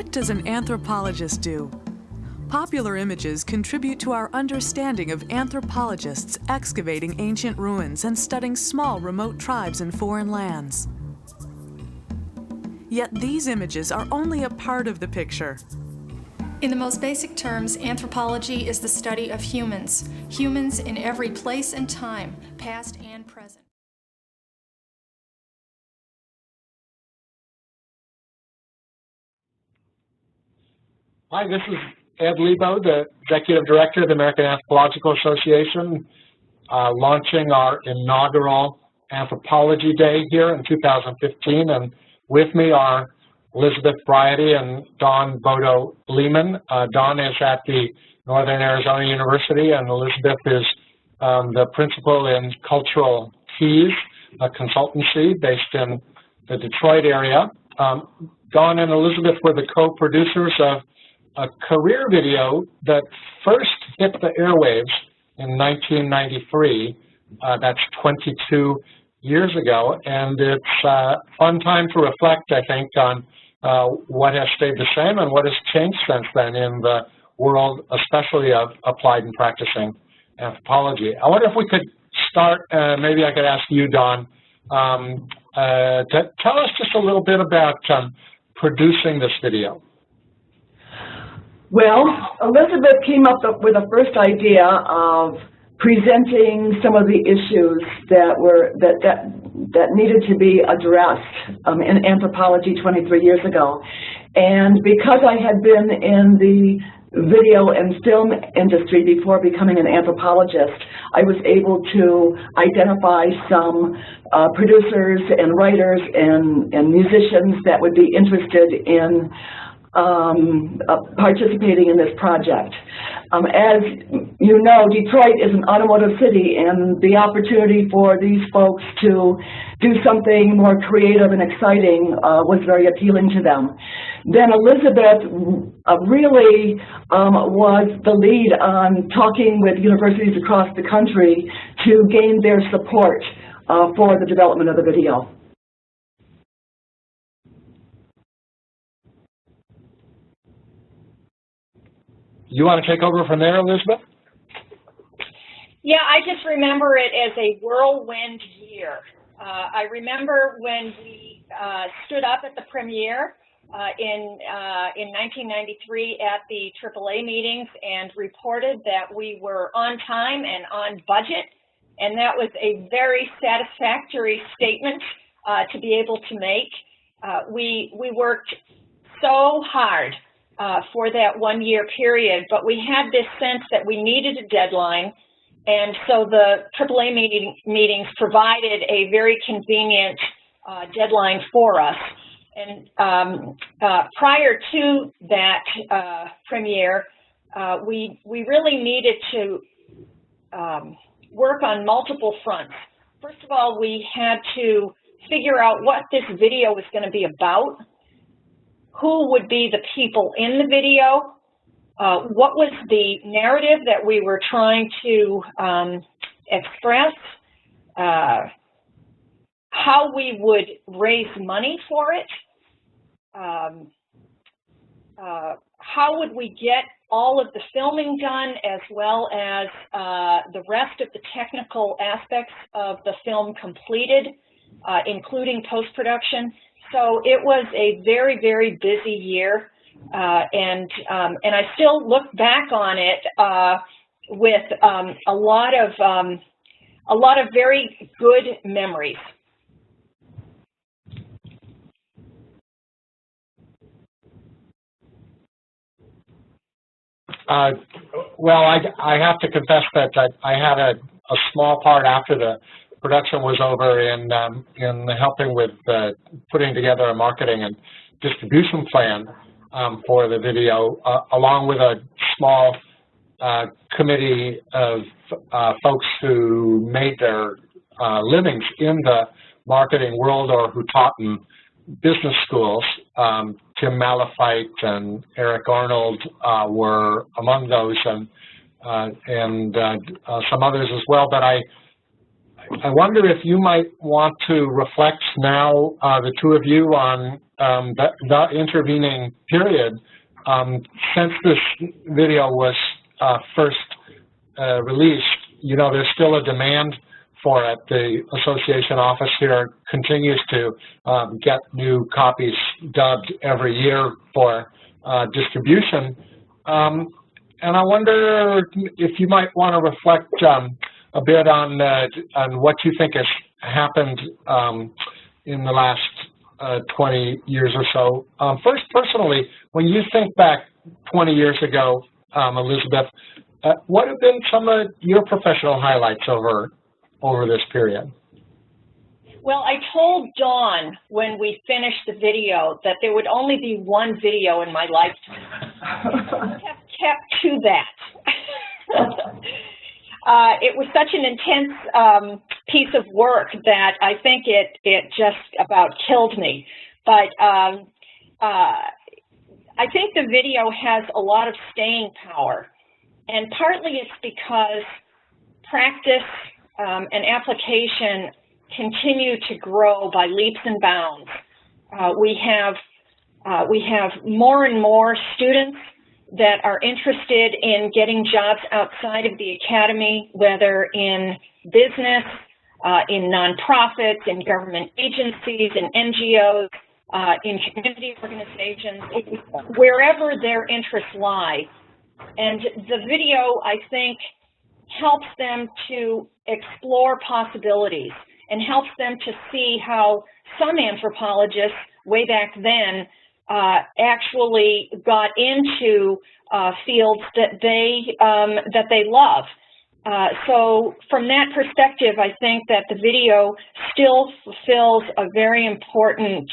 what does an anthropologist do? Popular images contribute to our understanding of anthropologists excavating ancient ruins and studying small remote tribes in foreign lands. Yet these images are only a part of the picture. In the most basic terms, anthropology is the study of humans. Humans in every place and time, past and present. Hi, this is Ed Liebow, the Executive Director of the American Anthropological Association, launching our inaugural Anthropology Day here in 2015. And with me are Elizabeth Briody and Dawn Bodo Lehman. Dawn is at the Northern Arizona University, and Elizabeth is the principal in Cultural Keys, a consultancy based in the Detroit area. Dawn and Elizabeth were the co-producers of a career video that first hit the airwaves in 1993. That's 22 years ago, and it's a fun time to reflect, I think, on what has stayed the same and what has changed since then in the world, especially of applied and practicing anthropology. I wonder if we could start, maybe I could ask you, Dawn, to tell us just a little bit about producing this video. Well, Elizabeth came up with the first idea of presenting some of the issues that needed to be addressed in anthropology 23 years ago. And because I had been in the video and film industry before becoming an anthropologist, I was able to identify some producers and writers and musicians that would be interested in participating in this project. As you know, Detroit is an automotive city, and the opportunity for these folks to do something more creative and exciting was very appealing to them. Then Elizabeth really was the lead on talking with universities across the country to gain their support for the development of the video. You want to take over from there, Elizabeth? Yeah, I just remember it as a whirlwind year. I remember when we stood up at the premiere in 1993 at the AAA meetings and reported that we were on time and on budget, and that was a very satisfactory statement to be able to make. We worked so hard for that 1 year period, but we had this sense that we needed a deadline, and so the AAA meetings provided a very convenient deadline for us. And prior to that premiere, we really needed to work on multiple fronts. First of all, we had to figure out what this video was going to be about. Who would be the people in the video? What was the narrative that we were trying to express? How we would raise money for it? How would we get all of the filming done, as well as the rest of the technical aspects of the film completed, including post-production? So it was a very, very busy year, and I still look back on it with a lot of very good memories. Well, I have to confess that I had a small part after the production was over in helping with putting together a marketing and distribution plan for the video, along with a small committee of folks who made their livings in the marketing world or who taught in business schools. Tim Malafite and Eric Arnold were among those, and some others as well. But I wonder if you might want to reflect now, the two of you, on the intervening period since this video was first released. You know, there's still a demand for it. The association office here continues to get new copies dubbed every year for distribution. And I wonder if you might want to reflect a bit on what you think has happened in the last 20 years or so. First, personally, when you think back 20 years ago, Elizabeth, what have been some of your professional highlights over this period? Well, I told Dawn when we finished the video that there would only be one video in my lifetime. I have kept to that. It was such an intense piece of work that I think it just about killed me. But I think the video has a lot of staying power. And partly it's because practice and application continue to grow by leaps and bounds. We have more and more students that are interested in getting jobs outside of the academy, whether in business, in nonprofits, in government agencies, in NGOs, in community organizations, wherever their interests lie. And the video, I think, helps them to explore possibilities and helps them to see how some anthropologists way back then actually got into fields that they love. So from that perspective, I think that the video still fulfills a very important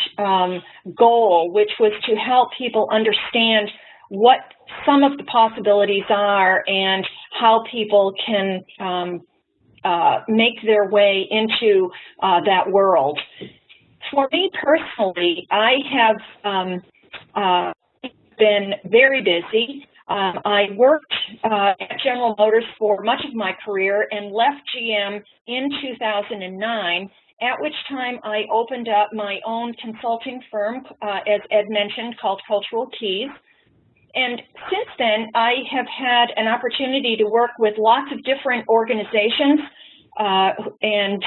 goal, which was to help people understand what some of the possibilities are and how people can make their way into that world. For me personally, I have been very busy. I worked at General Motors for much of my career and left GM in 2009, at which time I opened up my own consulting firm, as Ed mentioned, called Cultural Keys. And since then, I have had an opportunity to work with lots of different organizations and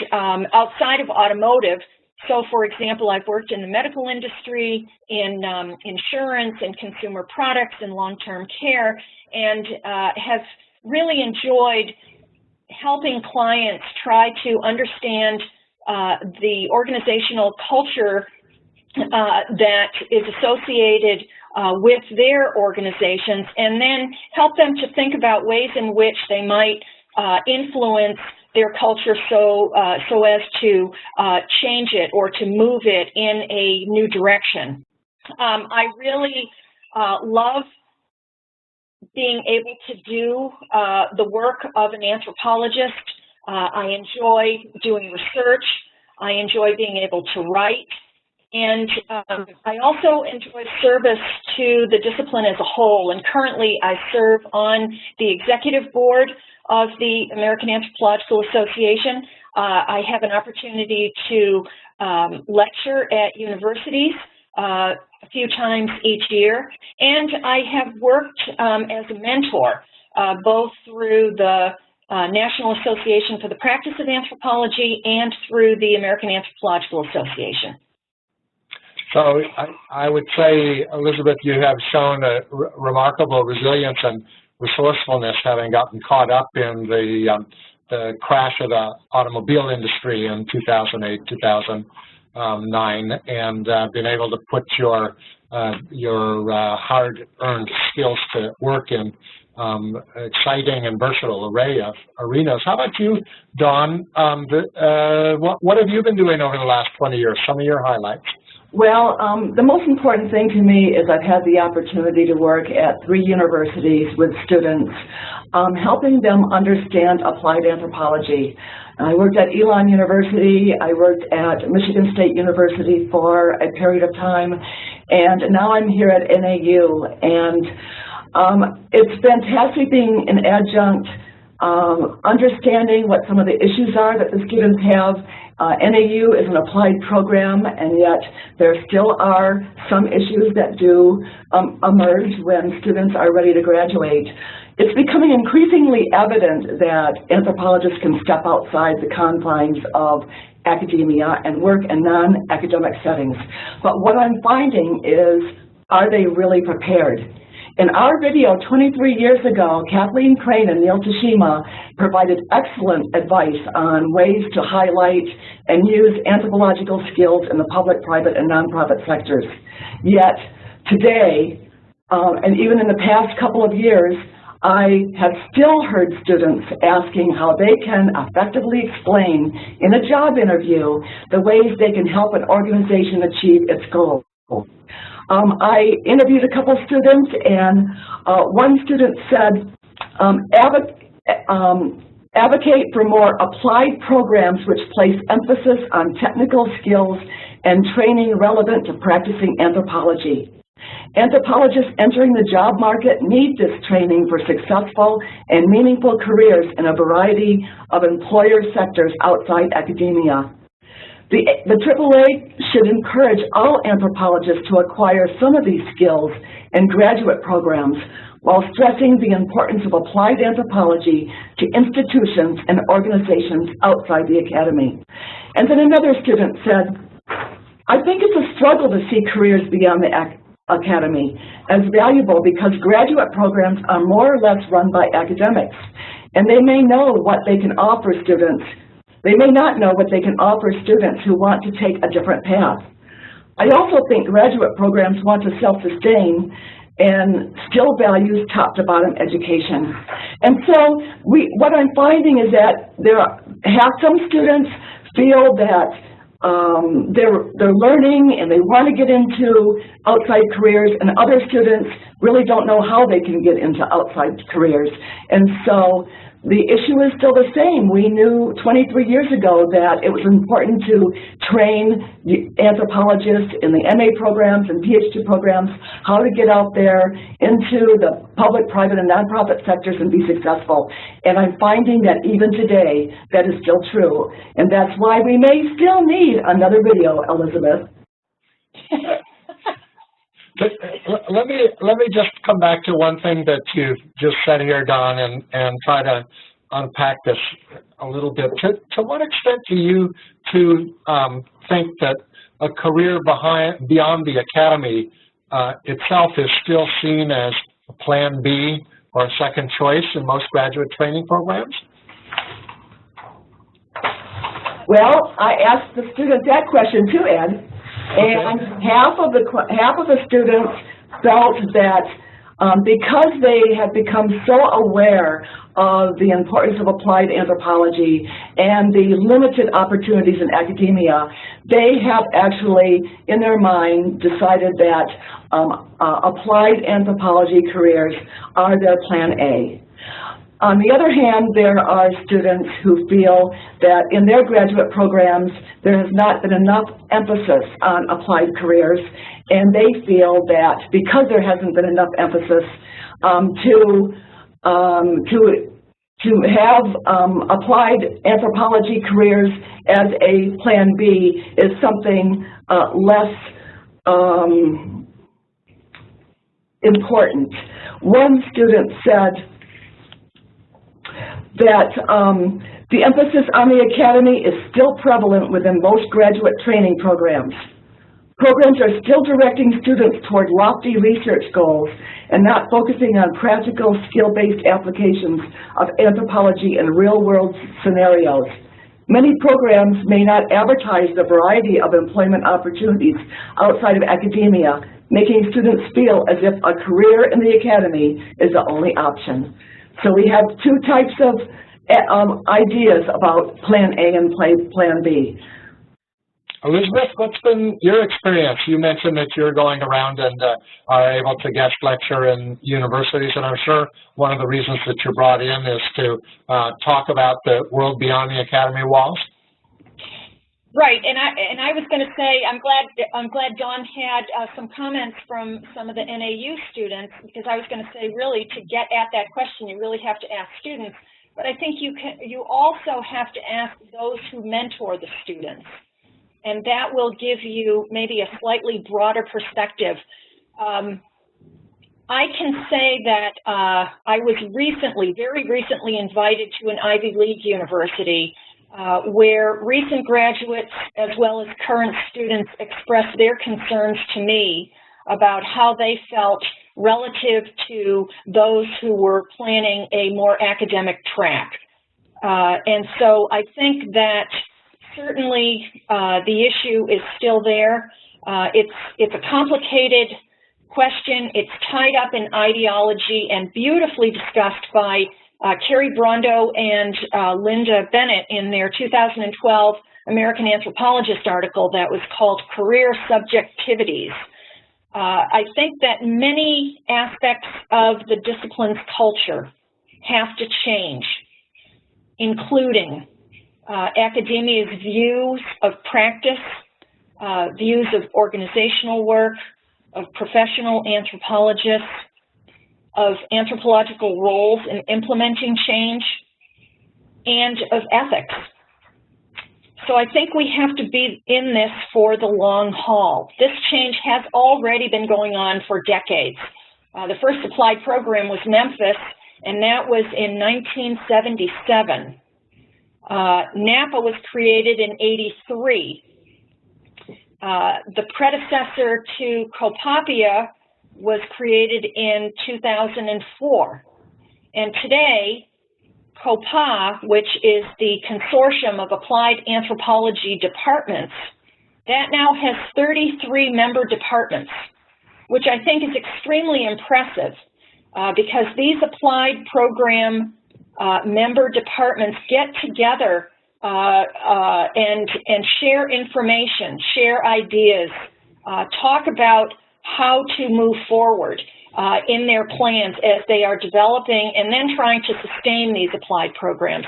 outside of automotive. So, for example, I've worked in the medical industry, in insurance and consumer products and long-term care, and have really enjoyed helping clients try to understand the organizational culture that is associated with their organizations, and then help them to think about ways in which they might influence their culture so as to change it or to move it in a new direction. I really love being able to do the work of an anthropologist. I enjoy doing research. I enjoy being able to write. And I also enjoy service to the discipline as a whole. And currently I serve on the executive board of the American Anthropological Association. I have an opportunity to lecture at universities a few times each year. And I have worked as a mentor, both through the National Association for the Practice of Anthropology and through the American Anthropological Association. So I would say, Elizabeth, you have shown a remarkable resilience and resourcefulness, having gotten caught up in the crash of the automobile industry in 2008, 2009, and been able to put your hard-earned skills to work in exciting and versatile array of arenas. How about you, Dawn? What have you been doing over the last 20 years? Some of your highlights. Well, the most important thing to me is I've had the opportunity to work at 3 universities with students, helping them understand applied anthropology. I worked at Elon University, I worked at Michigan State University for a period of time, and now I'm here at NAU. And it's fantastic being an adjunct understanding what some of the issues are that the students have. NAU is an applied program, and yet there still are some issues that do emerge when students are ready to graduate. It's becoming increasingly evident that anthropologists can step outside the confines of academia and work in non-academic settings. But what I'm finding is, are they really prepared? In our video 23 years ago, Kathleen Crane and Neil Tashima provided excellent advice on ways to highlight and use anthropological skills in the public, private, and nonprofit sectors. Yet today, and even in the past couple of years, I have still heard students asking how they can effectively explain in a job interview the ways they can help an organization achieve its goals. I interviewed a couple students, and one student said, advocate for more applied programs which place emphasis on technical skills and training relevant to practicing anthropology. Anthropologists entering the job market need this training for successful and meaningful careers in a variety of employer sectors outside academia. The AAA should encourage all anthropologists to acquire some of these skills in graduate programs while stressing the importance of applied anthropology to institutions and organizations outside the academy. And then another student said, I think it's a struggle to see careers beyond the academy as valuable because graduate programs are more or less run by academics, and they may know what they can offer students. They may not know what they can offer students who want to take a different path. I also think graduate programs want to self-sustain and still values top-to-bottom education. And so what I'm finding is that some students feel that they're learning and they want to get into outside careers, and other students really don't know how they can get into outside careers. And so the issue is still the same. We knew 23 years ago that it was important to train anthropologists in the MA programs and PhD programs how to get out there into the public, private, and nonprofit sectors and be successful. And I'm finding that even today, that is still true. And that's why we may still need another video, Elizabeth. Let me just come back to one thing that you just said here, Don, and try to unpack this a little bit. To what extent do you think that a career beyond the academy itself is still seen as a plan B or a second choice in most graduate training programs? Well, I asked the student that question too, Ed. And half of the students felt that because they have become so aware of the importance of applied anthropology and the limited opportunities in academia, they have actually, in their mind, decided that applied anthropology careers are their plan A. On the other hand, there are students who feel that in their graduate programs, there has not been enough emphasis on applied careers, and they feel that because there hasn't been enough emphasis to have applied anthropology careers as a plan B is something less important. One student said that the emphasis on the academy is still prevalent within most graduate training programs. Programs are still directing students toward lofty research goals and not focusing on practical, skill-based applications of anthropology in real-world scenarios. Many programs may not advertise the variety of employment opportunities outside of academia, making students feel as if a career in the academy is the only option. So we have two types of ideas about Plan A and Plan B. Elizabeth, what's been your experience? You mentioned that you're going around and are able to guest lecture in universities, and I'm sure one of the reasons that you're brought in is to talk about the world beyond the academy walls. Right, and I was going to say I'm glad Dawn had some comments from some of the NAU students, because I was going to say really to get at that question you really have to ask students, but I think you also have to ask those who mentor the students, and that will give you maybe a slightly broader perspective. I can say that I was very recently invited to an Ivy League university where recent graduates as well as current students expressed their concerns to me about how they felt relative to those who were planning a more academic track. And so I think that certainly the issue is still there. It's a complicated question. It's tied up in ideology and beautifully discussed by Carrie Brondo and Linda Bennett in their 2012 American Anthropologist article that was called Career Subjectivities. I think that many aspects of the discipline's culture have to change, including academia's views of practice, views of organizational work, of professional anthropologists, of anthropological roles in implementing change, and of ethics. So I think we have to be in this for the long haul. This change has already been going on for decades. The first applied program was Memphis, and that was in 1977. Napa was created in '83. The predecessor to Copapia was created in 2004. And today, COPA, which is the Consortium of Applied Anthropology Departments, that now has 33 member departments, which I think is extremely impressive because these applied program member departments get together and share information, share ideas, talk about how to move forward in their plans as they are developing and then trying to sustain these applied programs.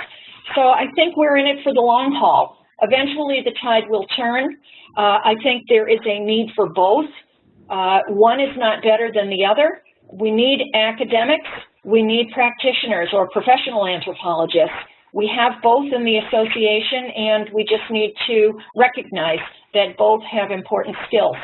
So I think we're in it for the long haul. Eventually the tide will turn. I think there is a need for both. One is not better than the other. We need academics. We need practitioners or professional anthropologists. We have both in the association, and we just need to recognize that both have important skills.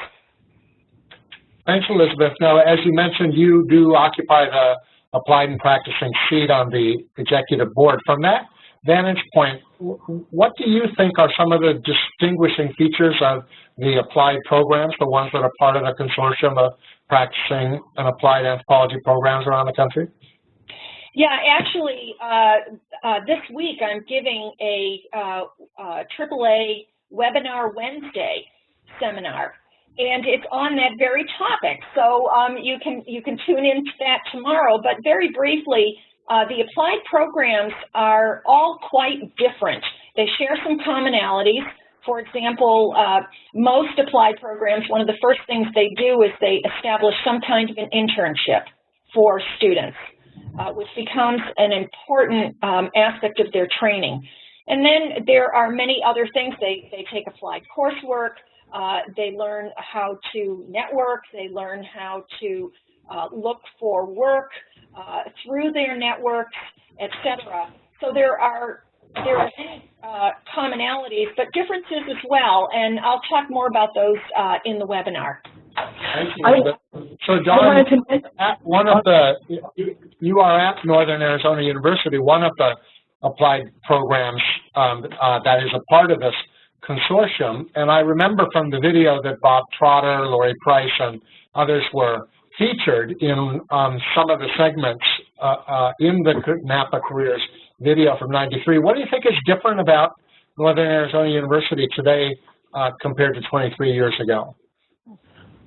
Thanks, Elizabeth. Now, as you mentioned, you do occupy the applied and practicing seat on the executive board. From that vantage point, what do you think are some of the distinguishing features of the applied programs, the ones that are part of the consortium of practicing and applied anthropology programs around the country? Yeah, actually, this week I'm giving a AAA Webinar Wednesday seminar, and it's on that very topic. So you can tune into that tomorrow. But very briefly, the applied programs are all quite different. They share some commonalities. For example, most applied programs, one of the first things they do is they establish some kind of an internship for students, which becomes an important aspect of their training. And then there are many other things. They take applied coursework. They learn how to network. They learn how to look for work through their networks, etc. So there are many commonalities, but differences as well. And I'll talk more about those in the webinar. Thank you. So, Don, you are at Northern Arizona University, one of the applied programs that is a part of this consortium. And I remember from the video that Bob Trotter, Lori Price, and others were featured in some of the segments in the Napa Careers video from '93. What do you think is different about Northern Arizona University today compared to 23 years ago?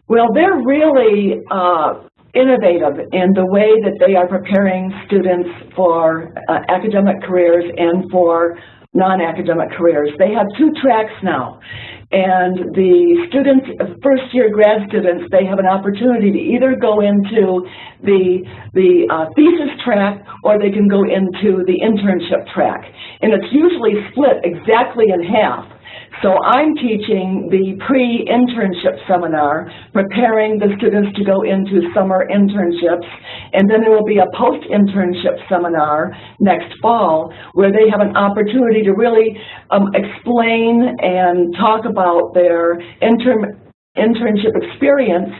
Well, they're really innovative in the way that they are preparing students for academic careers and for non-academic careers. They have 2 tracks now, and the students, first-year grad students, they have an opportunity to either go into the thesis track or they can go into the internship track, and it's usually split exactly in half. So I'm teaching the pre-internship seminar, preparing the students to go into summer internships, and then there will be a post-internship seminar next fall where they have an opportunity to really explain and talk about their internship experience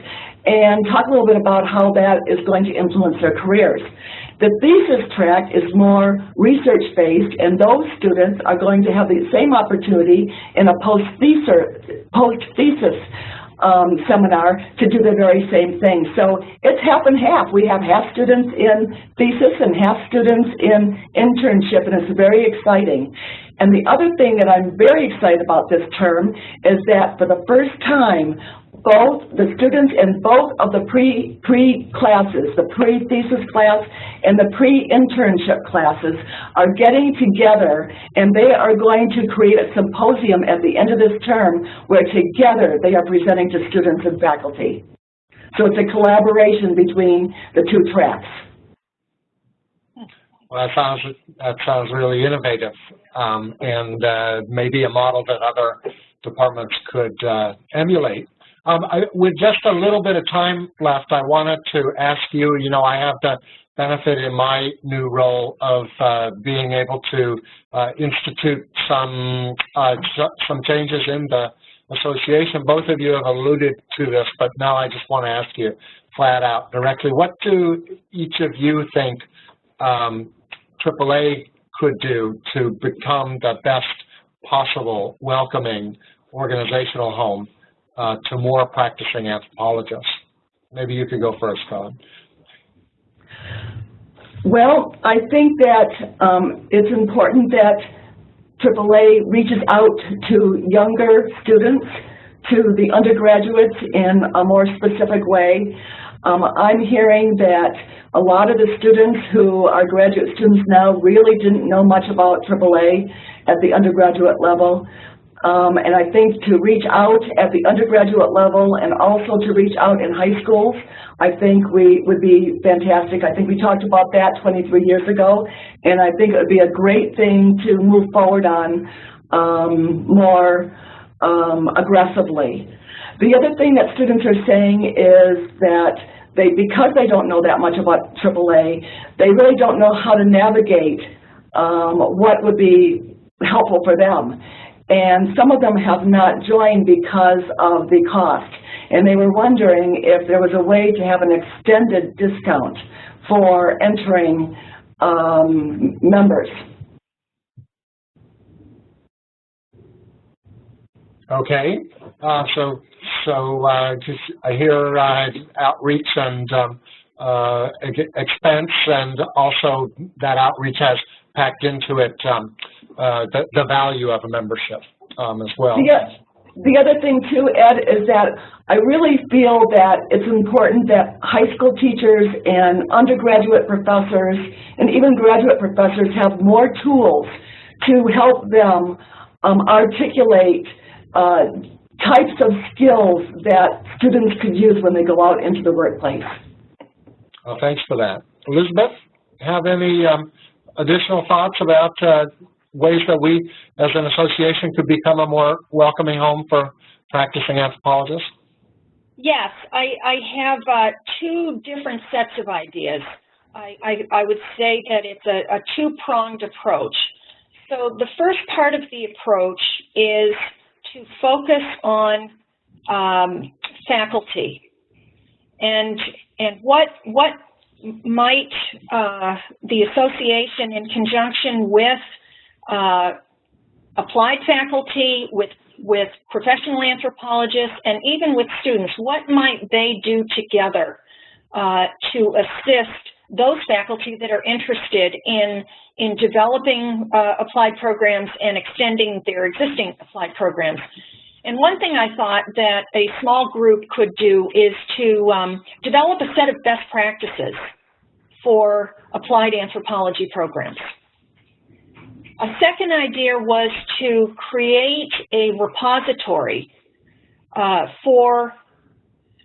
and talk a little bit about how that is going to influence their careers. The thesis track is more research-based, and those students are going to have the same opportunity in a post-thesis seminar to do the very same thing. So it's half and half. We have half students in thesis and half students in internship, and it's very exciting. And the other thing that I'm very excited about this term is that for the first time, both the students in both of the pre-classes, the pre-thesis class and the pre-internship classes, are getting together, and they are going to create a symposium at the end of this term where together they are presenting to students and faculty. So it's a collaboration between the two tracks. Well, that sounds really innovative, and maybe a model that other departments could emulate. With just a little bit of time left, I wanted to ask you, I have the benefit in my new role of being able to institute some changes in the association. Both of you have alluded to this, but now I just want to ask you flat out directly, what do each of you think AAA could do to become the best possible welcoming organizational home to more practicing anthropologists? Maybe you could go first, Colin. Well, I think that it's important that AAA reaches out to younger students, to the undergraduates in a more specific way. I'm hearing that a lot of the students who are graduate students now really didn't know much about AAA at the undergraduate level. And I think to reach out at the undergraduate level and also to reach out in high schools, I think would be fantastic. I think we talked about that 23 years ago, and I think it would be a great thing to move forward on more aggressively. The other thing that students are saying is that because they don't know that much about AAA, they really don't know how to navigate what would be helpful for them. And some of them have not joined because of the cost. And they were wondering if there was a way to have an extended discount for entering members. Okay. I hear outreach and expense, and also that outreach has packed into it the value of a membership as well. The other thing too, Ed, is that I really feel that it's important that high school teachers and undergraduate professors and even graduate professors have more tools to help them articulate types of skills that students could use when they go out into the workplace. Well, thanks for that. Elizabeth, have any additional thoughts about ways that we, as an association, could become a more welcoming home for practicing anthropologists? Yes, I have two different sets of ideas. I would say that it's a two-pronged approach. So the first part of the approach is to focus on faculty and what might the association, in conjunction with applied faculty, with professional anthropologists, and even with students, what might they do together to assist those faculty that are interested in developing applied programs and extending their existing applied programs. And one thing I thought that a small group could do is to develop a set of best practices for applied anthropology programs. A second idea was to create a repository for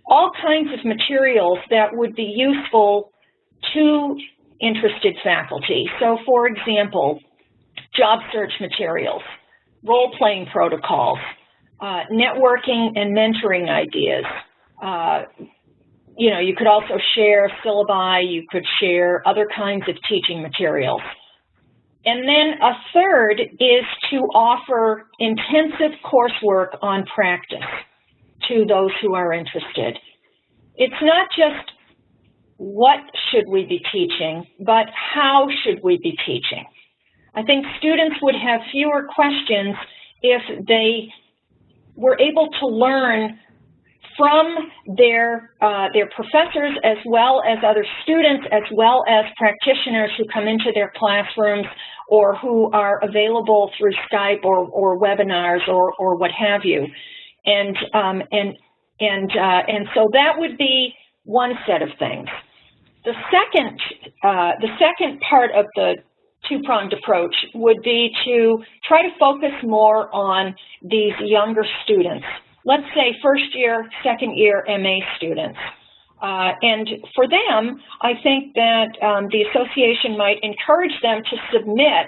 all kinds of materials that would be useful to interested faculty. So, for example, job search materials role-playing protocols, networking and mentoring ideas. You know, you could also share syllabi, you could share other kinds of teaching materials. And then a third is to offer intensive coursework on practice to those who are interested. It's not just what should we be teaching, but how should we be teaching? I think students would have fewer questions if they were able to learn from their professors, as well as other students, as well as practitioners who come into their classrooms or who are available through Skype or webinars or what have you. And so that would be one set of things. The second part of the two-pronged approach would be to try to focus more on these younger students. Let's say first year, second year MA students. And for them, I think that the association might encourage them to submit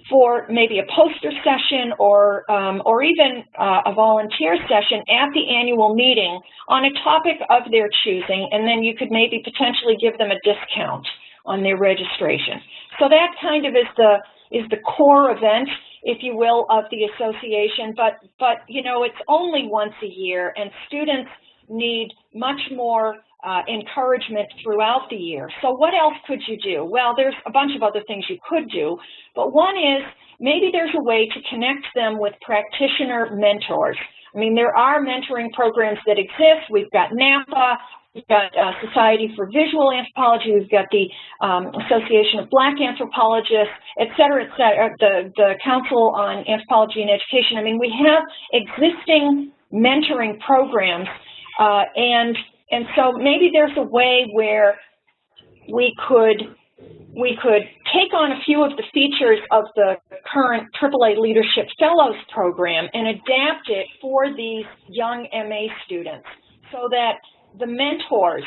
for maybe a poster session or even a volunteer session at the annual meeting on a topic of their choosing, and then you could maybe potentially give them a discount on their registration. So that kind of is the core event, if you will, of the association, but you know, it's only once a year, and students need much more encouragement throughout the year. So what else could you do? Well, there's a bunch of other things you could do, but one is maybe there's a way to connect them with practitioner mentors. I mean, there are mentoring programs that exist. We've got NAPA, we've got Society for Visual Anthropology, we've got the Association of Black Anthropologists, et cetera, the Council on Anthropology and Education. I mean, we have existing mentoring programs, and so maybe there's a way where we could take on a few of the features of the current AAA Leadership Fellows program and adapt it for these young MA students so that the mentors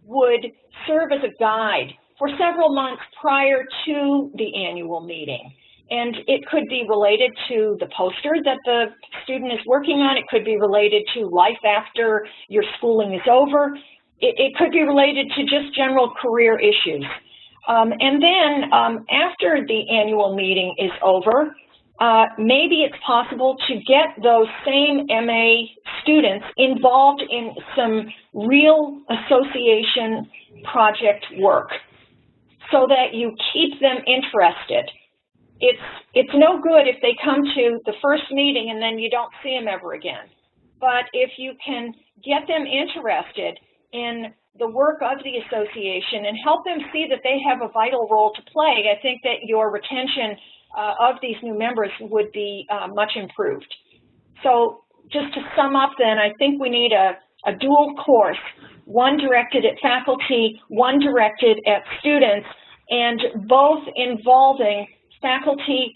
would serve as a guide for several months prior to the annual meeting. And it could be related to the poster that the student is working on. It could be related to life after your schooling is over. It could be related to just general career issues. And then after the annual meeting is over, maybe it's possible to get those same MA students involved in some real association project work so that you keep them interested. It's no good if they come to the first meeting and then you don't see them ever again. But if you can get them interested in the work of the association and help them see that they have a vital role to play, I think that your retention of these new members would be much improved. So just to sum up then, I think we need a dual course, one directed at faculty, one directed at students, and both involving faculty,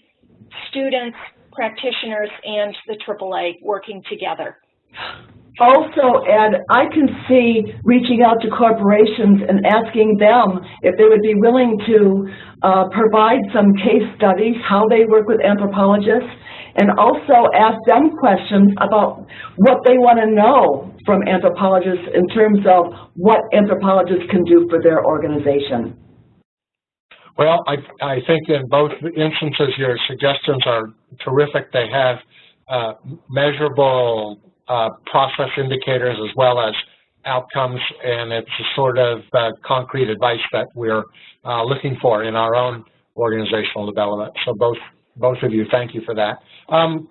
students, practitioners, and the AAA working together. Also, Ed, I can see reaching out to corporations and asking them if they would be willing to provide some case studies, how they work with anthropologists, and also ask them questions about what they want to know from anthropologists in terms of what anthropologists can do for their organization. Well, I think in both instances your suggestions are terrific. They have measurable process indicators as well as outcomes, and it's a sort of concrete advice that we're looking for in our own organizational development. So both of you, thank you for that.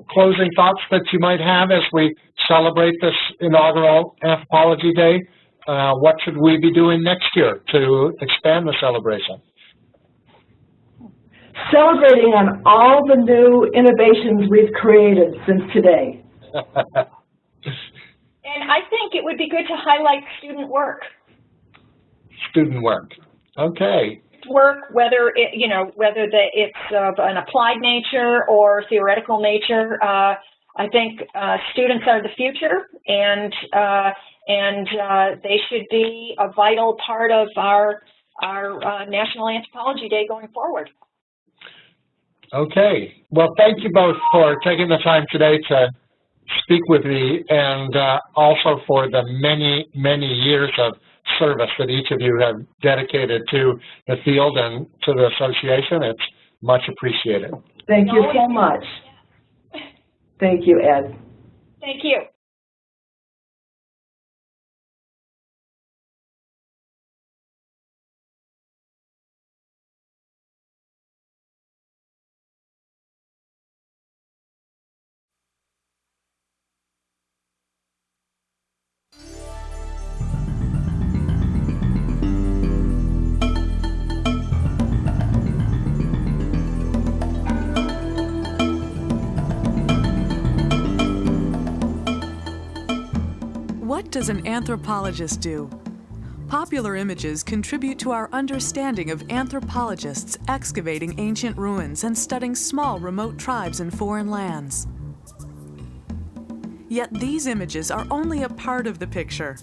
Closing thoughts that you might have as we celebrate this inaugural Anthropology Day. What should we be doing next year to expand the celebration? Celebrating on all the new innovations we've created since today. And I think it would be good to highlight student work. Student work. Okay. Work, whether it's of an applied nature or theoretical nature. I think students are the future, and they should be a vital part of our National Anthropology Day going forward. Okay. Well, thank you both for taking the time today to speak with me, and also for the many, many years of service that each of you have dedicated to the field and to the association. It's much appreciated. Thank you so much. Thank you, Ed. Thank you. What does an anthropologist do? Popular images contribute to our understanding of anthropologists excavating ancient ruins and studying small remote tribes in foreign lands. Yet these images are only a part of the picture.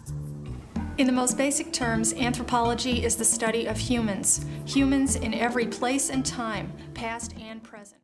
In the most basic terms, anthropology is the study of humans. Humans in every place and time, past and present.